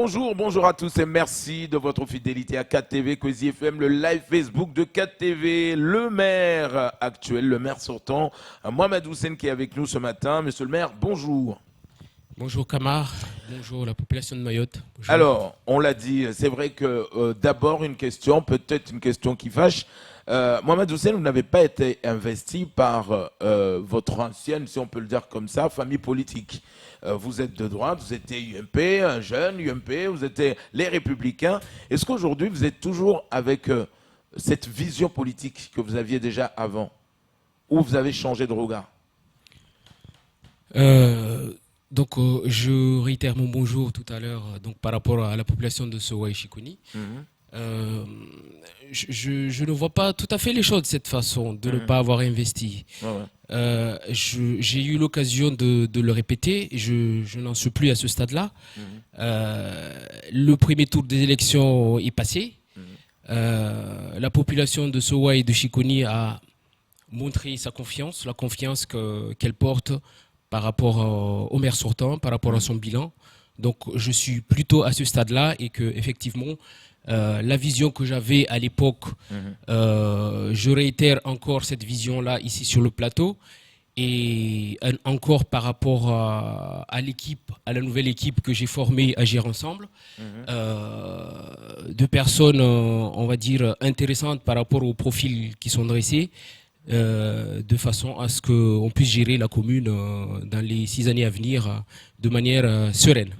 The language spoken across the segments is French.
Bonjour, bonjour à tous et merci de votre fidélité à 4TV, Kwezi FM, le live Facebook de 4TV. Le maire actuel, le maire sortant, Mohamed Houssen qui est avec nous ce matin. Monsieur le maire, bonjour. Bonjour Kamar, bonjour la population de Mayotte. Bonjour. Alors, on l'a dit, c'est vrai que d'abord une question, peut-être une question qui fâche. Mohamed Houssen, vous n'avez pas été investi par votre ancienne, si on peut le dire comme ça, famille politique. Vous êtes de droite, vous étiez UMP, un jeune UMP, vous étiez les Républicains. Est-ce qu'aujourd'hui, vous êtes toujours avec cette vision politique que vous aviez déjà avant? Ou vous avez changé de regard? Je réitère mon bonjour tout à l'heure par rapport à la population de Sowa et Chikuni. Je ne vois pas tout à fait les choses de cette façon, de ne pas avoir investi. J'ai eu l'occasion de le répéter, je n'en suis plus à ce stade-là. Le premier tour des élections est passé. La population de Sowa et de Chikuni a montré sa confiance, la confiance qu'elle porte par rapport au maire sortant, par rapport à son bilan. Donc je suis plutôt à ce stade-là et que effectivement la vision que j'avais à l'époque, je réitère encore cette vision-là ici sur le plateau et encore par rapport à l'équipe, à la nouvelle équipe que j'ai formée Agir Ensemble, de personnes, on va dire, intéressantes par rapport aux profils qui sont dressés. De façon à ce qu'on puisse gérer la commune dans les 6 années à venir de manière sereine.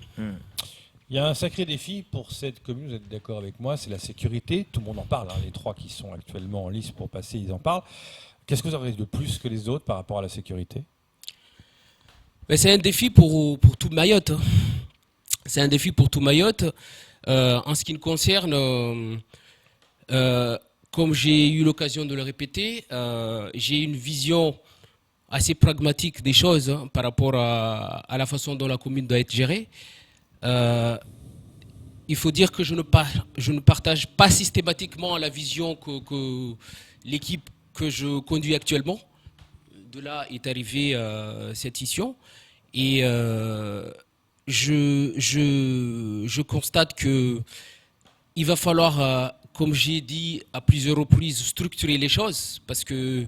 Il y a un sacré défi pour cette commune, vous êtes d'accord avec moi, c'est la sécurité. Tout le monde en parle, hein. Les 3 qui sont actuellement en liste pour passer, ils en parlent. Qu'est-ce que vous avez de plus que les autres par rapport à la sécurité? C'est un défi pour tout Mayotte. C'est un défi pour tout Mayotte. En ce qui me concerne, comme j'ai eu l'occasion de le répéter, j'ai une vision assez pragmatique des choses par rapport à la façon dont la commune doit être gérée. Il faut dire que je ne partage pas systématiquement la vision que l'équipe que je conduis actuellement. De là est arrivée cette issue. Et je constate qu'il va falloir... comme j'ai dit à plusieurs reprises, structurer les choses, parce que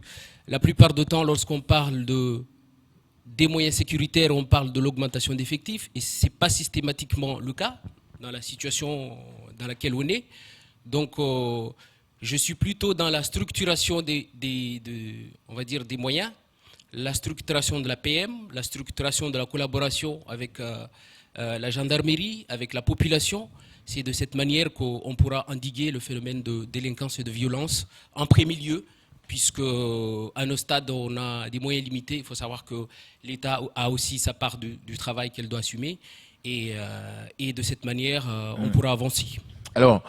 la plupart du temps, lorsqu'on parle des moyens sécuritaires, on parle de l'augmentation d'effectifs, et ce n'est pas systématiquement le cas dans la situation dans laquelle on est. Donc, je suis plutôt dans la structuration on va dire des moyens, la structuration de la PM, la structuration de la collaboration avec la gendarmerie, avec la population. C'est de cette manière qu'on pourra endiguer le phénomène de délinquance et de violence en premier lieu, puisque à nos stades, on a des moyens limités. Il faut savoir que l'État a aussi sa part du travail qu'elle doit assumer. Et de cette manière, on pourra avancer. Alors,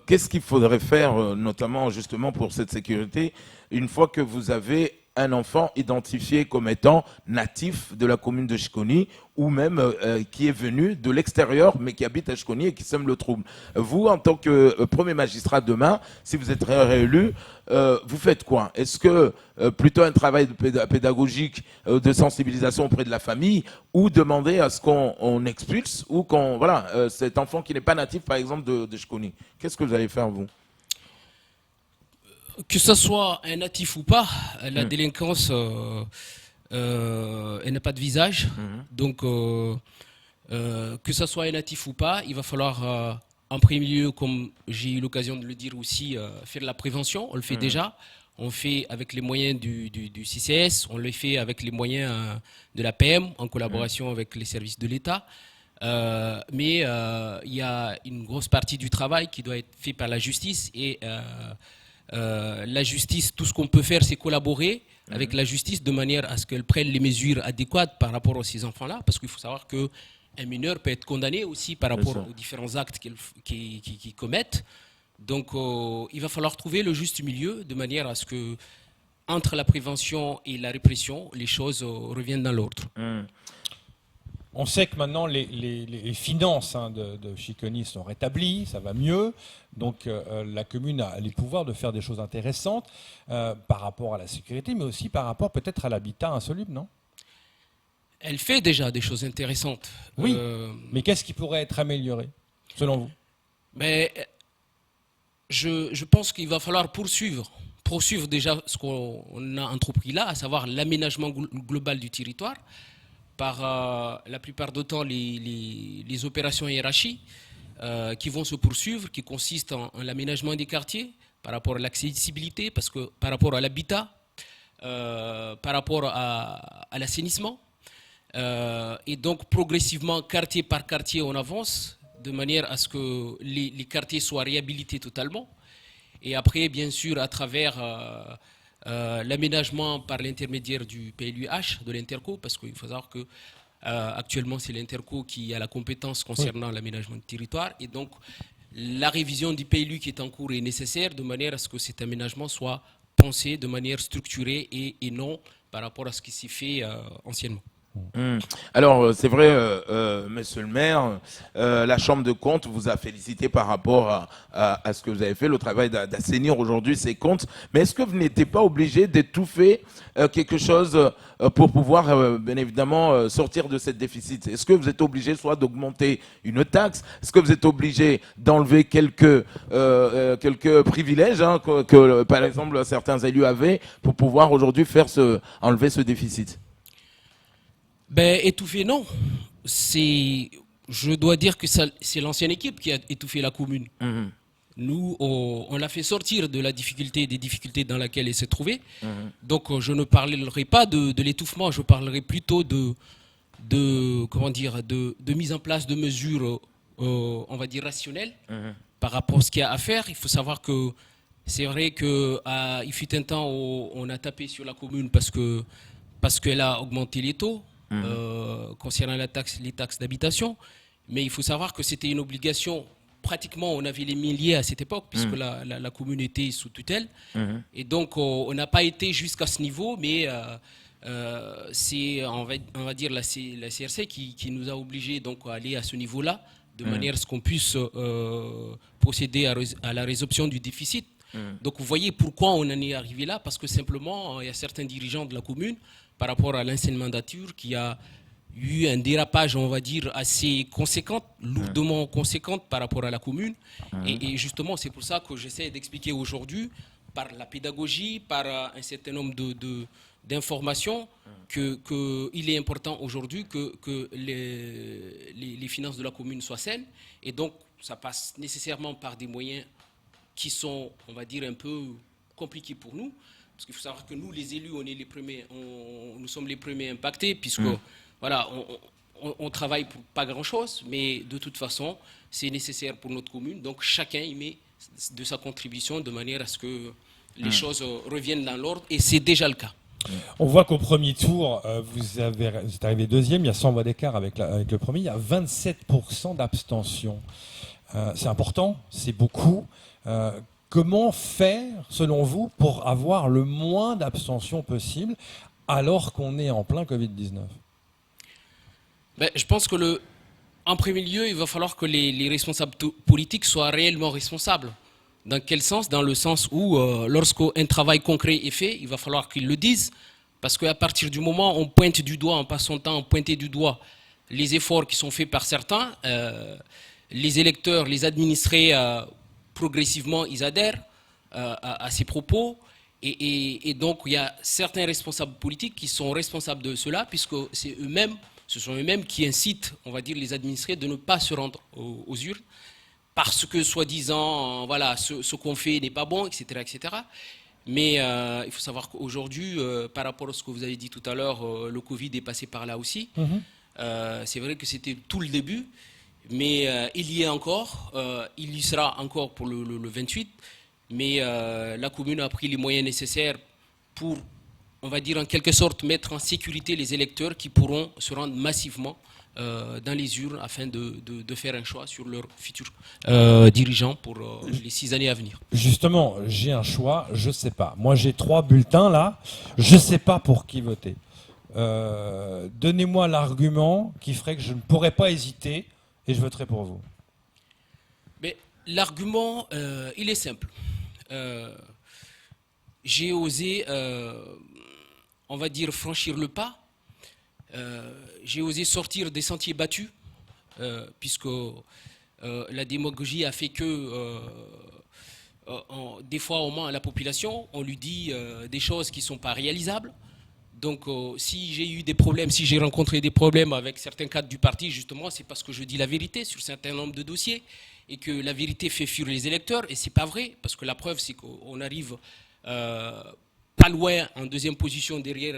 qu'est-ce qu'il faudrait faire, notamment justement pour cette sécurité, une fois que vous avez un enfant identifié comme étant natif de la commune de Chikoni ou même qui est venu de l'extérieur mais qui habite à Chikoni et qui sème le trouble? Vous, en tant que premier magistrat demain, si vous êtes réélu, vous faites quoi? Est-ce que plutôt un travail pédagogique, de sensibilisation auprès de la famille, ou demander à ce qu'on expulse ou qu'on voilà cet enfant qui n'est pas natif par exemple de Chikoni? Qu'est-ce que vous allez faire vous? Que ce soit un natif ou pas, la délinquance, elle n'a pas de visage. Donc, que ce soit un natif ou pas, il va falloir, en premier lieu, comme j'ai eu l'occasion de le dire aussi, faire de la prévention. On le fait déjà. On le fait avec les moyens du CCS, on le fait avec les moyens de la PM, en collaboration avec les services de l'État. Mais il y a une grosse partie du travail qui doit être fait par la justice et la justice, tout ce qu'on peut faire, c'est collaborer avec la justice de manière à ce qu'elle prenne les mesures adéquates par rapport à ces enfants-là, parce qu'il faut savoir qu'un mineur peut être condamné aussi par rapport aux différents actes qu'ils commettent. Donc il va falloir trouver le juste milieu de manière à ce que, entre la prévention et la répression, les choses reviennent dans l'ordre. On sait que maintenant les finances de Chikoni sont rétablies, ça va mieux. Donc la commune a les pouvoirs de faire des choses intéressantes par rapport à la sécurité, mais aussi par rapport peut-être à l'habitat insoluble, non? Elle fait déjà des choses intéressantes. Oui, mais qu'est-ce qui pourrait être amélioré? selon vous? Mais je pense qu'il va falloir poursuivre déjà ce qu'on a entrepris là, à savoir l'aménagement global du territoire, par la plupart du temps les opérations hiérarchies qui vont se poursuivre, qui consistent en l'aménagement des quartiers, par rapport à l'accessibilité, parce que par rapport à l'habitat, par rapport à l'assainissement. Et donc progressivement, quartier par quartier, on avance de manière à ce que les quartiers soient réhabilités totalement. Et après, bien sûr, à travers l'aménagement par l'intermédiaire du PLUH, de l'Interco, parce qu'il faut savoir que actuellement, c'est l'Interco qui a la compétence concernant l'aménagement du territoire. Et donc, la révision du PLU qui est en cours est nécessaire de manière à ce que cet aménagement soit pensé de manière structurée et non par rapport à ce qui s'est fait anciennement. Alors, c'est vrai, monsieur le maire, la Chambre de comptes vous a félicité par rapport à ce que vous avez fait, le travail d'assainir aujourd'hui ces comptes. Mais est-ce que vous n'étiez pas obligé d'étouffer quelque chose pour pouvoir, bien évidemment, sortir de cette déficit? Est-ce que vous êtes obligé soit d'augmenter une taxe? Est-ce que vous êtes obligé d'enlever quelques privilèges que, par exemple, certains élus avaient pour pouvoir aujourd'hui enlever ce déficit? Ben, étouffer, non. Je dois dire que c'est l'ancienne équipe qui a étouffé la commune. Nous, on l'a fait sortir de des difficultés dans lesquelles elle s'est trouvée. Donc, je ne parlerai pas de l'étouffement, je parlerai plutôt de mise en place de mesures, on va dire, rationnelles par rapport à ce qu'il y a à faire. Il faut savoir que c'est vrai qu'il fut un temps où on a tapé sur la commune parce qu'elle a augmenté les taux. Concernant les taxes d'habitation, mais il faut savoir que c'était une obligation, pratiquement on avait les milliers à cette époque, puisque la commune était sous tutelle, et donc on n'a pas été jusqu'à ce niveau, mais c'est, on va dire, la CRC qui nous a obligés donc à aller à ce niveau-là, de manière à ce qu'on puisse procéder à la résorption du déficit. Donc vous voyez pourquoi on en est arrivé là, parce que simplement il y a certains dirigeants de la commune, par rapport à l'ancienne mandature, qui a eu un dérapage, on va dire, assez conséquent, lourdement conséquent par rapport à la commune. Et justement, c'est pour ça que j'essaie d'expliquer aujourd'hui, par la pédagogie, par un certain nombre d'informations, qu'il est important aujourd'hui que les finances de la commune soient saines. Et donc, ça passe nécessairement par des moyens qui sont, on va dire, un peu compliqués pour nous. Parce qu'il faut savoir que nous, les élus, nous sommes les premiers impactés, puisque voilà, on travaille pour pas grand-chose, mais de toute façon, c'est nécessaire pour notre commune. Donc chacun y met de sa contribution de manière à ce que les choses reviennent dans l'ordre, et c'est déjà le cas. On voit qu'au premier tour, vous êtes arrivé deuxième, il y a 100 voix d'écart avec le premier, il y a 27% d'abstention. C'est important, c'est beaucoup. Comment faire, selon vous, pour avoir le moins d'abstention possible alors qu'on est en plein Covid-19 ? Je pense que en premier lieu, il va falloir que les responsables politiques soient réellement responsables. Dans quel sens? Dans le sens où, lorsqu'un travail concret est fait, il va falloir qu'ils le disent. Parce qu'à partir du moment où on pointe du doigt, on passe son temps à pointer du doigt les efforts qui sont faits par certains, les électeurs, les administrés, progressivement, ils adhèrent à ces propos. Et donc, il y a certains responsables politiques qui sont responsables de cela, puisque ce sont eux-mêmes qui incitent, on va dire, les administrés de ne pas se rendre aux urnes, parce que, soi-disant, voilà, ce qu'on fait n'est pas bon, etc., etc. Mais il faut savoir qu'aujourd'hui, par rapport à ce que vous avez dit tout à l'heure, le Covid est passé par là aussi. C'est vrai que c'était tout le début. Mais il y est encore, il y sera encore pour le 28, mais la commune a pris les moyens nécessaires pour, on va dire en quelque sorte, mettre en sécurité les électeurs qui pourront se rendre massivement dans les urnes afin de faire un choix sur leur futur dirigeant pour les 6 années à venir. Justement, j'ai un choix, je ne sais pas. Moi j'ai 3 bulletins là, je ne sais pas pour qui voter. Donnez-moi l'argument qui ferait que je ne pourrais pas hésiter. Et je voterai pour vous. Mais l'argument, il est simple. J'ai osé, on va dire, franchir le pas. J'ai osé sortir des sentiers battus, puisque La démagogie a fait que, des fois, on ment à la population, on lui dit des choses qui ne sont pas réalisables. Donc, si j'ai eu des problèmes, si j'ai rencontré des problèmes avec certains cadres du parti, justement, c'est parce que je dis la vérité sur un certain nombre de dossiers et que la vérité fait fuir les électeurs. Et c'est pas vrai, parce que la preuve, c'est qu'on arrive pas loin en deuxième position derrière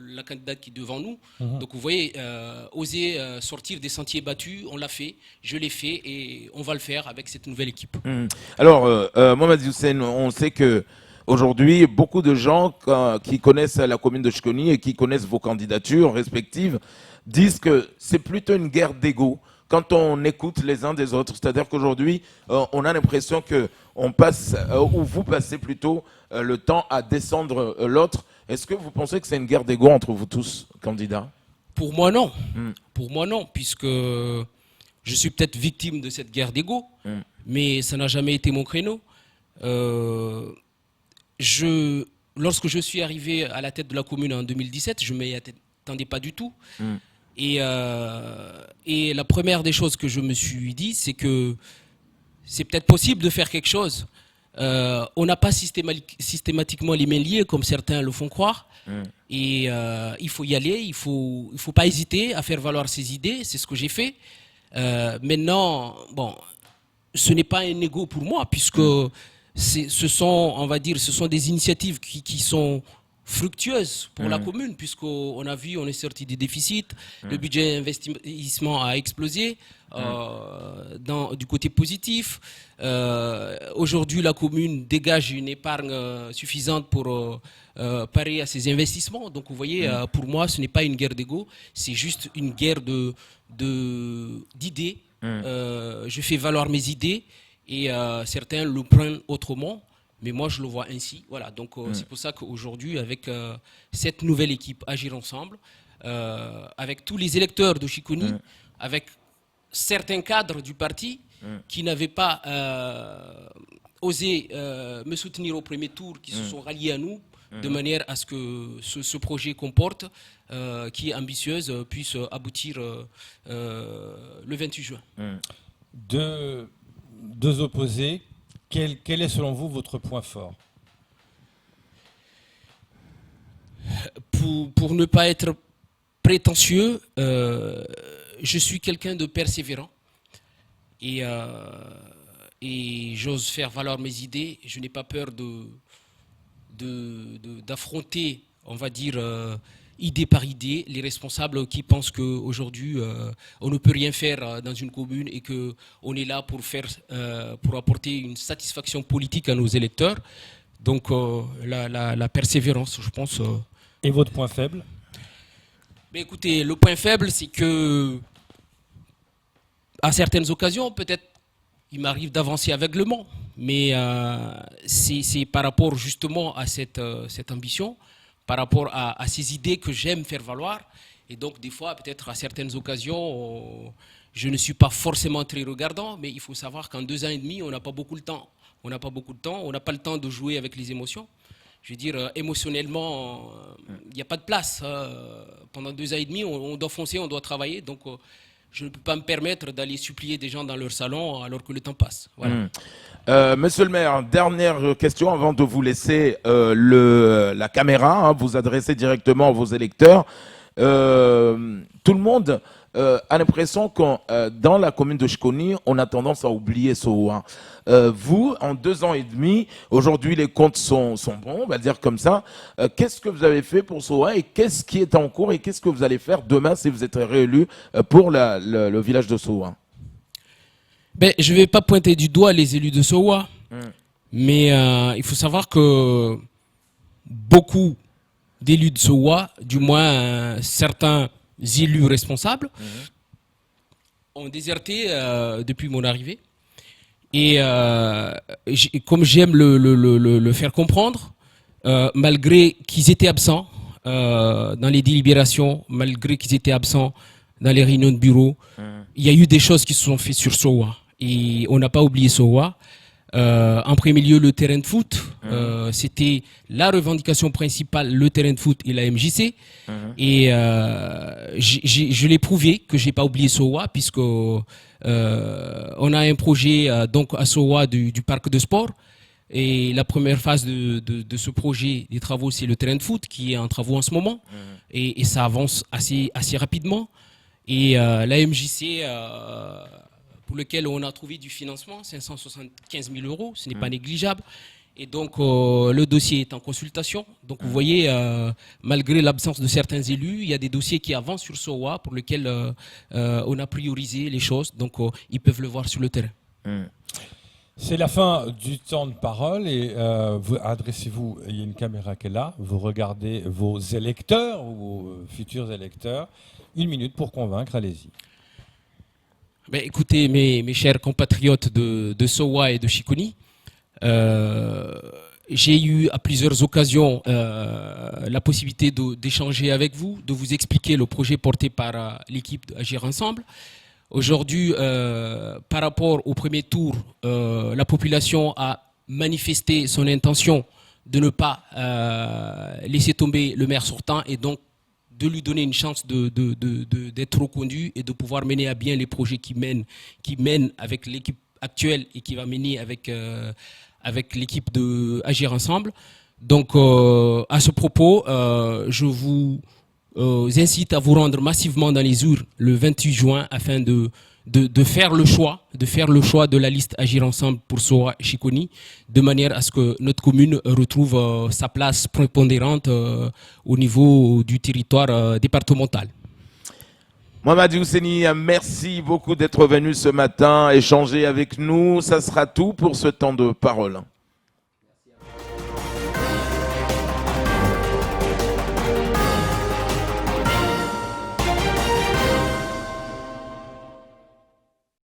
la candidate qui est devant nous. Donc, vous voyez, oser sortir des sentiers battus, on l'a fait, je l'ai fait et on va le faire avec cette nouvelle équipe. Alors, Mohamed Youssef, on sait que aujourd'hui, beaucoup de gens qui connaissent la commune de Chiconi et qui connaissent vos candidatures respectives disent que c'est plutôt une guerre d'ego quand on écoute les uns des autres. C'est-à-dire qu'aujourd'hui, on a l'impression que on passe, ou vous passez plutôt le temps à descendre l'autre. Est-ce que vous pensez que c'est une guerre d'ego entre vous tous, candidats? Pour moi, non. Pour moi, non, puisque je suis peut-être victime de cette guerre d'ego, mais ça n'a jamais été mon créneau. Lorsque je suis arrivé à la tête de la commune en 2017, je ne m'y attendais pas du tout. Et la première des choses que je me suis dit, c'est que c'est peut-être possible de faire quelque chose. On n'a pas systématiquement les mains liées comme certains le font croire. Et il faut y aller, il faut pas hésiter à faire valoir ses idées. C'est ce que j'ai fait. Maintenant, bon, ce n'est pas un ego pour moi, puisque ce sont des initiatives qui sont fructueuses pour la commune, puisqu'on a vu, on est sorti des déficits, le budget investissement a explosé du côté positif. Aujourd'hui, la commune dégage une épargne suffisante pour parer à ses investissements. Donc, vous voyez, pour moi, ce n'est pas une guerre d'ego, c'est juste une guerre d'idées. Je fais valoir mes idées et certains le prennent autrement. Mais moi, je le vois ainsi. Voilà. Donc, c'est pour ça qu'aujourd'hui, avec cette nouvelle équipe Agir Ensemble, avec tous les électeurs de Chiconi, avec certains cadres du parti qui n'avaient pas osé me soutenir au premier tour, qui se sont ralliés à nous, de manière à ce que ce projet qu'on porte, qui est ambitieuse, puisse aboutir le 28 juin. Deux opposés. Quel est selon vous votre point fort? Pour ne pas être prétentieux, je suis quelqu'un de persévérant et j'ose faire valoir mes idées. Je n'ai pas peur d'affronter, on va dire, idée par idée, les responsables qui pensent qu'aujourd'hui, on ne peut rien faire dans une commune et qu'on est là pour apporter une satisfaction politique à nos électeurs. Donc, la persévérance, je pense. Et votre point faible? Mais écoutez, le point faible, c'est que, à certaines occasions, peut-être, il m'arrive d'avancer aveuglement, mais c'est par rapport justement à cette ambition, par rapport à ces idées que j'aime faire valoir. Et donc, des fois, peut-être à certaines occasions, je ne suis pas forcément très regardant, mais il faut savoir qu'en 2 ans et demi, on n'a pas beaucoup de temps. On n'a pas beaucoup de temps, on n'a pas le temps de jouer avec les émotions. Je veux dire, émotionnellement, il n'y a pas de place. Pendant 2 ans et demi, on doit foncer, on doit travailler. Donc, je ne peux pas me permettre d'aller supplier des gens dans leur salon alors que le temps passe. Voilà. Monsieur le maire, dernière question avant de vous laisser la caméra, vous adresser directement à vos électeurs. Tout le monde a l'impression que dans la commune de Chiconi, on a tendance à oublier Sowa. Vous, en 2 ans et demi, aujourd'hui les comptes sont bons, on va dire comme ça. Qu'est-ce que vous avez fait pour Sowa et qu'est-ce qui est en cours et qu'est-ce que vous allez faire demain si vous êtes réélu pour le village de Sowa? Ben, je ne vais pas pointer du doigt les élus de Sowa, mais il faut savoir que beaucoup d'élus de Sowa, du moins certains élus responsables, ont déserté depuis mon arrivée. Et comme j'aime le faire comprendre, malgré qu'ils étaient absents dans les délibérations, malgré qu'ils étaient absents dans les réunions de bureau, il y a eu des choses qui se sont faites sur Sowa. Et on n'a pas oublié Sowa. En premier lieu, le terrain de foot. C'était la revendication principale, le terrain de foot et la MJC. Et je l'ai prouvé que j'ai pas oublié Sowa, puisque on a un projet donc à Sowa du parc de sport. Et la première phase de ce projet des travaux, c'est le terrain de foot qui est en travaux en ce moment. Et ça avance assez rapidement. Et la MJC, pour lequel on a trouvé du financement, 575 000 euros, ce n'est pas négligeable. Et donc, le dossier est en consultation. Donc, vous voyez, malgré l'absence de certains élus, il y a des dossiers qui avancent sur SOA pour lesquels on a priorisé les choses. Donc, ils peuvent le voir sur le terrain. C'est la fin du temps de parole et vous adressez-vous, il y a une caméra qui est là, vous regardez vos électeurs ou vos futurs électeurs. 1 minute pour convaincre, allez-y. Ben, écoutez, mes chers compatriotes de Sowa et de Chikoni, j'ai eu à plusieurs occasions la possibilité d'échanger avec vous, de vous expliquer le projet porté par l'équipe d'Agir Ensemble. Aujourd'hui, par rapport au premier tour, la population a manifesté son intention de ne pas laisser tomber le maire sortant et donc de lui donner une chance d'être reconduit et de pouvoir mener à bien les projets qui mène avec l'équipe actuelle et qui va mener avec l'équipe d'Agir Ensemble. Donc, à ce propos, je vous incite à vous rendre massivement dans les urnes le 28 juin afin de faire le choix de la liste Agir Ensemble pour Sowa Chikoni, de manière à ce que notre commune retrouve sa place prépondérante au niveau du territoire départemental. Mohamed Yousseni, merci beaucoup d'être venu ce matin échanger avec nous. Ça sera tout pour ce temps de parole.